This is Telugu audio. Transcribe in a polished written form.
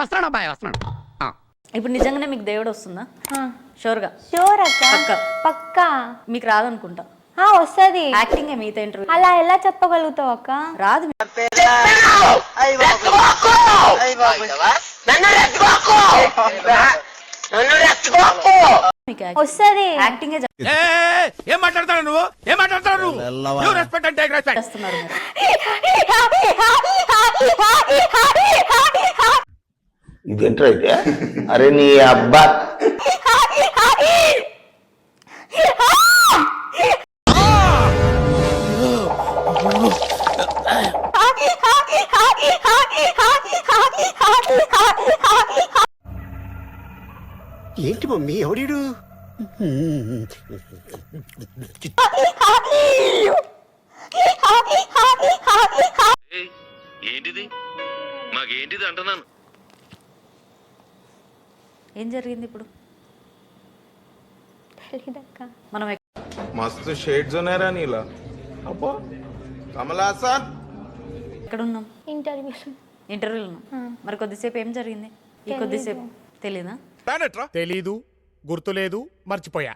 వస్తున్నాడు అబ్బాయి వస్తున్నాడు. ఇప్పుడు నిజంగానే మీకు దేవుడు వస్తుందా? షూర్గా? షూర్ అక్క, పక్కా? పక్కా. మీకు రాదనుకుంటా. వస్తుంది. యాక్టింగ్ మిగతా ఇంటర్వ్యూ అలా ఎలా చెప్పగలుగుతావు అక్క? రాదు. వస్తుంది. యాక్టింగే ఏం మాట్లాడతాడు నువ్వు? ఏం మాట్లాడతాడు నువ్వు? రెస్పెక్ట్ అంటే రెస్పెక్ట్ చేస్తున్నారు మీరు. ఇదేంట్రా అయితే? అరే నీ అబ్బా ఏంటి మమ్మీ ఎవడీడు? ఏంటిది మాకేంటిది అంటున్నాను. ఏం జరిగింది ఇప్పుడు? తెలీదక్క. మనం मस्त शेड्स ఉన్నారా నీలా? అబ్బో కమలాసన్ ఎక్కడున్నాం? ఇంటర్వ్యూలో ఉన్నాం. మరి కొద్దిసేపు ఏం జరిగింది? ఈ కొద్దిసేపు తెలీదా? తెలీదు, గుర్తులేదు, మర్చిపోయా.